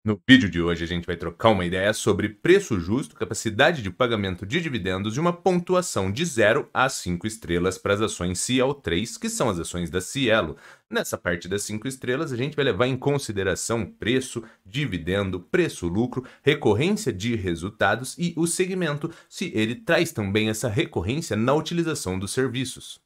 No vídeo de hoje, a gente vai trocar uma ideia sobre preço justo, capacidade de pagamento de dividendos e uma pontuação de 0 a 5 estrelas para as ações Cielo3, que são as ações da Cielo. Nessa parte das 5 estrelas, a gente vai levar em consideração preço, dividendo, preço-lucro, recorrência de resultados e o segmento, se ele traz também essa recorrência na utilização dos serviços.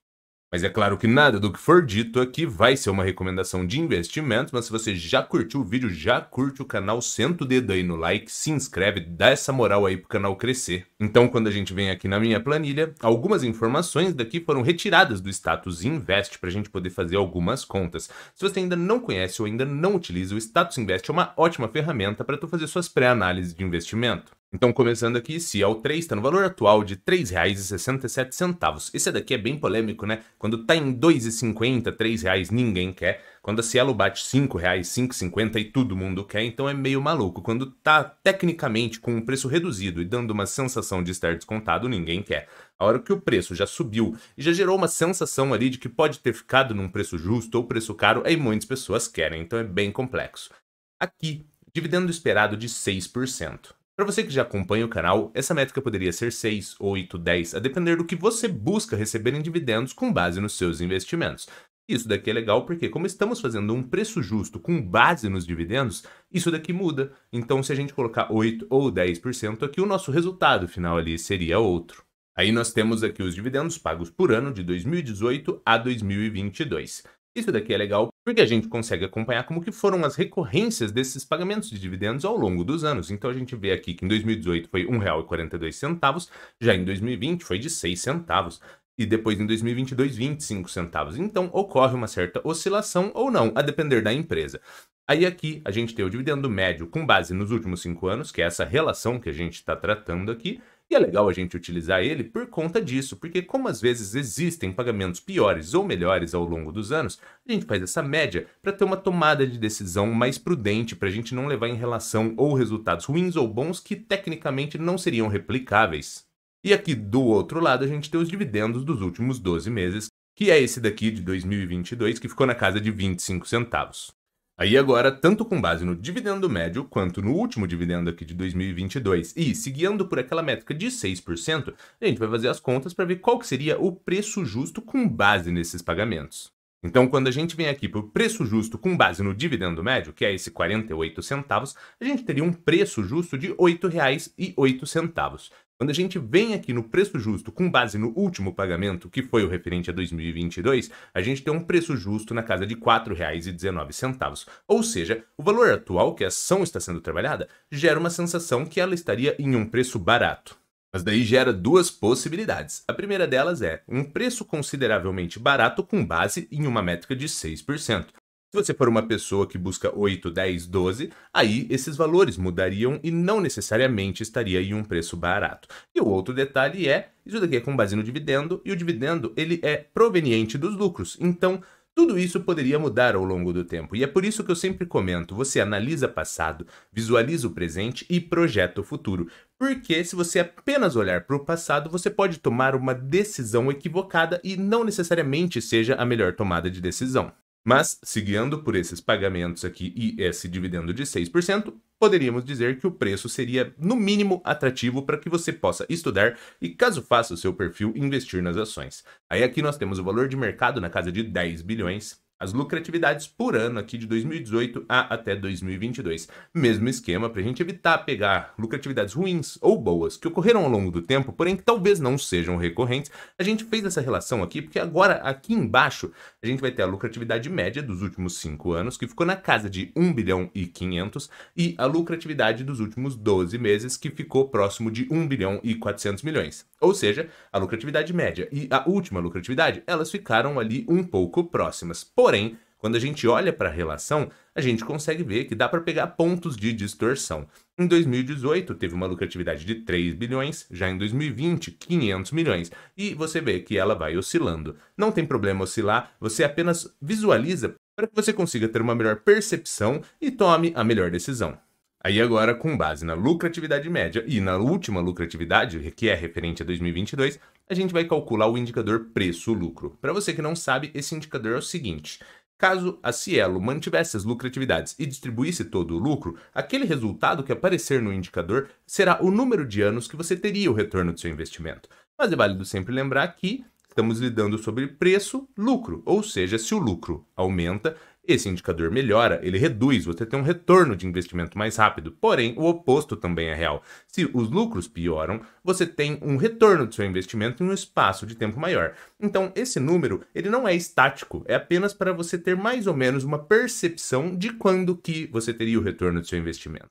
Mas é claro que nada do que for dito aqui vai ser uma recomendação de investimento, mas se você já curtiu o vídeo, já curte o canal, senta o dedo aí no like, se inscreve, dá essa moral aí pro canal crescer. Então, quando a gente vem aqui na minha planilha, algumas informações daqui foram retiradas do Status Invest para a gente poder fazer algumas contas. Se você ainda não conhece ou ainda não utiliza, o Status Invest é uma ótima ferramenta para tu fazer suas pré-análises de investimento. Então, começando aqui, Cielo3 está no valor atual de R$ 3,67. Esse daqui é bem polêmico, né? Quando tá em R$ 2,50, R$ 3 ninguém quer. Quando a Cielo bate R$ 5, R$ 5,50 e todo mundo quer, então é meio maluco. Quando tá tecnicamente com um preço reduzido e dando uma sensação de estar descontado, ninguém quer. A hora que o preço já subiu e já gerou uma sensação ali de que pode ter ficado num preço justo ou preço caro, aí muitas pessoas querem, então é bem complexo. Aqui, dividendo esperado de 6%. Para você que já acompanha o canal, essa métrica poderia ser 6, 8, 10, a depender do que você busca receber em dividendos com base nos seus investimentos. Isso daqui é legal porque, como estamos fazendo um preço justo com base nos dividendos, isso daqui muda. Então, se a gente colocar 8 ou 10% aqui, o nosso resultado final ali seria outro. Aí nós temos aqui os dividendos pagos por ano de 2018 a 2022. Isso daqui é legal porque a gente consegue acompanhar como que foram as recorrências desses pagamentos de dividendos ao longo dos anos. Então a gente vê aqui que em 2018 foi R$ 1,42, já em 2020 foi de 6 centavos e depois em 2022 25 centavos. Então ocorre uma certa oscilação ou não, a depender da empresa. Aí aqui a gente tem o dividendo médio com base nos últimos 5 anos, que é essa relação que a gente está tratando aqui. E é legal a gente utilizar ele por conta disso, porque como às vezes existem pagamentos piores ou melhores ao longo dos anos, a gente faz essa média para ter uma tomada de decisão mais prudente, para a gente não levar em relação ou resultados ruins ou bons que tecnicamente não seriam replicáveis. E aqui do outro lado a gente tem os dividendos dos últimos 12 meses, que é esse daqui de 2022, que ficou na casa de 25 centavos. Aí agora, tanto com base no dividendo médio, quanto no último dividendo aqui de 2022, e seguindo por aquela métrica de 6%, a gente vai fazer as contas para ver qual que seria o preço justo com base nesses pagamentos. Então, quando a gente vem aqui para o preço justo com base no dividendo médio, que é esse 48 centavos, a gente teria um preço justo de R$ 8,08. Quando a gente vem aqui no preço justo com base no último pagamento, que foi o referente a 2022, a gente tem um preço justo na casa de R$ 4,19. Ou seja, o valor atual que a ação está sendo trabalhada gera uma sensação que ela estaria em um preço barato. Mas daí gera duas possibilidades. A primeira delas é um preço consideravelmente barato com base em uma métrica de 6%. Se você for uma pessoa que busca 8, 10, 12, aí esses valores mudariam e não necessariamente estaria em um preço barato. E o outro detalhe é, isso daqui é com base no dividendo, e o dividendo ele é proveniente dos lucros. Então, tudo isso poderia mudar ao longo do tempo. E é por isso que eu sempre comento, você analisa passado, visualiza o presente e projeta o futuro. Porque se você apenas olhar para o passado, você pode tomar uma decisão equivocada e não necessariamente seja a melhor tomada de decisão. Mas, seguindo por esses pagamentos aqui e esse dividendo de 6%, poderíamos dizer que o preço seria, no mínimo, atrativo para que você possa estudar e, caso faça o seu perfil, investir nas ações. Aí aqui nós temos o valor de mercado na casa de 10 bilhões, as lucratividades por ano aqui de 2018 a até 2022. Mesmo esquema para a gente evitar pegar lucratividades ruins ou boas que ocorreram ao longo do tempo, porém que talvez não sejam recorrentes. A gente fez essa relação aqui porque agora aqui embaixo a gente vai ter a lucratividade média dos últimos 5 anos, que ficou na casa de 1 bilhão e 500, e a lucratividade dos últimos 12 meses, que ficou próximo de 1 bilhão e 400 milhões. Ou seja, a lucratividade média e a última lucratividade, elas ficaram ali um pouco próximas. Porém, quando a gente olha para a relação, a gente consegue ver que dá para pegar pontos de distorção. Em 2018, teve uma lucratividade de 3 bilhões, já em 2020, 500 milhões. E você vê que ela vai oscilando. Não tem problema oscilar, você apenas visualiza para que você consiga ter uma melhor percepção e tome a melhor decisão. Aí agora, com base na lucratividade média e na última lucratividade, que é referente a 2022, a gente vai calcular o indicador preço-lucro. Para você que não sabe, esse indicador é o seguinte: Caso a Cielo mantivesse as lucratividades e distribuísse todo o lucro, aquele resultado que aparecer no indicador será o número de anos que você teria o retorno do seu investimento. Mas é válido sempre lembrar que estamos lidando sobre preço-lucro, ou seja, se o lucro aumenta, esse indicador melhora, ele reduz, você tem um retorno de investimento mais rápido. Porém, o oposto também é real. Se os lucros pioram, você tem um retorno do seu investimento em um espaço de tempo maior. Então, esse número, ele não é estático, é apenas para você ter mais ou menos uma percepção de quando que você teria o retorno do seu investimento.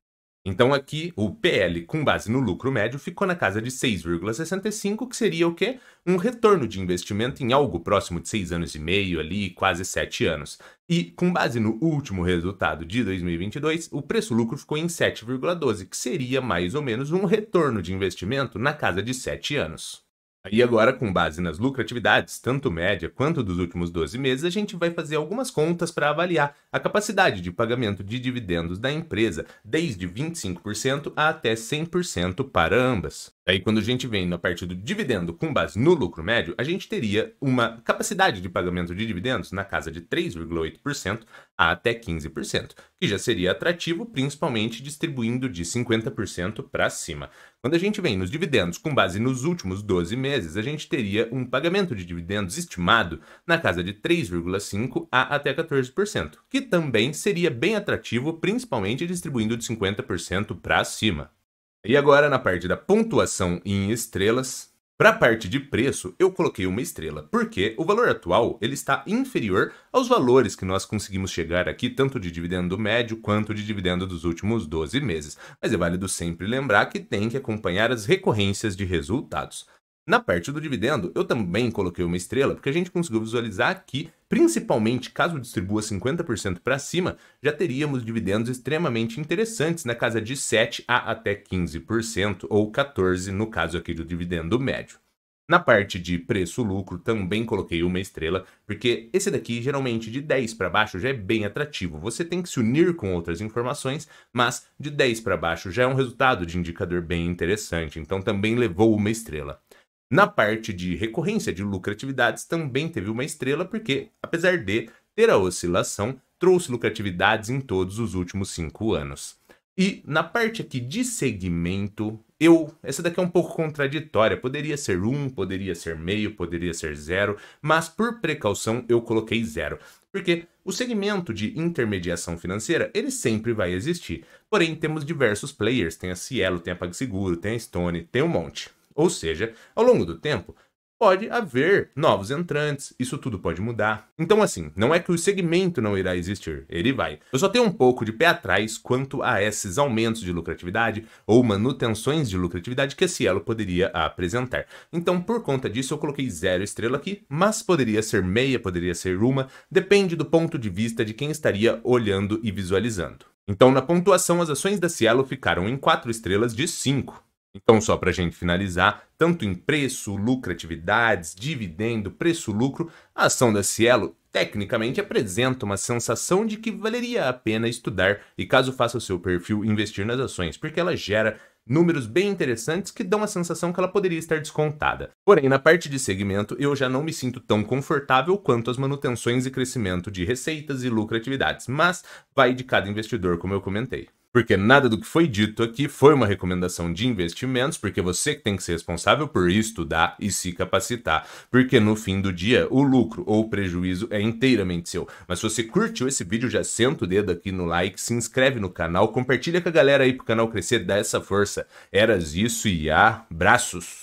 Então aqui o PL com base no lucro médio ficou na casa de 6,65, que seria o quê? Um retorno de investimento em algo próximo de 6 anos e meio ali, quase 7 anos. E com base no último resultado de 2022, o preço-lucro ficou em 7,12, que seria mais ou menos um retorno de investimento na casa de 7 anos. E agora, com base nas lucratividades, tanto média quanto dos últimos 12 meses, a gente vai fazer algumas contas para avaliar a capacidade de pagamento de dividendos da empresa, desde 25% a até 100% para ambas. Aí, quando a gente vem na parte do dividendo com base no lucro médio, a gente teria uma capacidade de pagamento de dividendos na casa de 3,8% a até 15%, que já seria atrativo, principalmente distribuindo de 50% para cima. Quando a gente vem nos dividendos com base nos últimos 12 meses, a gente teria um pagamento de dividendos estimado na casa de 3,5% a até 14%, que também seria bem atrativo, principalmente distribuindo de 50% para cima. E agora, na parte da pontuação em estrelas, para a parte de preço, eu coloquei uma estrela, porque o valor atual ele está inferior aos valores que nós conseguimos chegar aqui, tanto de dividendo médio quanto de dividendo dos últimos 12 meses. Mas é válido sempre lembrar que tem que acompanhar as recorrências de resultados. Na parte do dividendo, eu também coloquei uma estrela, porque a gente conseguiu visualizar aqui, principalmente caso distribua 50% para cima, já teríamos dividendos extremamente interessantes na casa de 7 a até 15%, ou 14% no caso aqui do dividendo médio. Na parte de preço-lucro, também coloquei uma estrela, porque esse daqui, geralmente, de 10 para baixo já é bem atrativo. Você tem que se unir com outras informações, mas de 10 para baixo já é um resultado de indicador bem interessante, então também levou uma estrela. Na parte de recorrência de lucratividades também teve uma estrela, porque, apesar de ter a oscilação, trouxe lucratividades em todos os últimos 5 anos. E na parte aqui de segmento, essa daqui é um pouco contraditória, poderia ser 1, poderia ser meio, poderia ser 0, mas por precaução eu coloquei 0. Porque o segmento de intermediação financeira, ele sempre vai existir. Porém, temos diversos players, tem a Cielo, tem a PagSeguro, tem a Stone, tem um monte. Ou seja, ao longo do tempo, pode haver novos entrantes, isso tudo pode mudar. Então assim, não é que o segmento não irá existir, ele vai. Eu só tenho um pouco de pé atrás quanto a esses aumentos de lucratividade ou manutenções de lucratividade que a Cielo poderia apresentar. Então por conta disso eu coloquei 0 estrela aqui, mas poderia ser meia, poderia ser 1, depende do ponto de vista de quem estaria olhando e visualizando. Então na pontuação as ações da Cielo ficaram em 4 estrelas de 5. Então, só para a gente finalizar, tanto em preço, lucratividades, dividendo, preço-lucro, a ação da Cielo tecnicamente apresenta uma sensação de que valeria a pena estudar e, caso faça o seu perfil, investir nas ações, porque ela gera números bem interessantes que dão a sensação que ela poderia estar descontada. Porém, na parte de segmento, eu já não me sinto tão confortável quanto as manutenções e crescimento de receitas e lucratividades, mas vai de cada investidor, como eu comentei. Porque nada do que foi dito aqui foi uma recomendação de investimentos, porque você que tem que ser responsável por estudar e se capacitar. Porque no fim do dia, o lucro ou o prejuízo é inteiramente seu. Mas se você curtiu esse vídeo, já senta o dedo aqui no like, se inscreve no canal, compartilha com a galera aí pro canal crescer, dá essa força. Eras isso e abraços!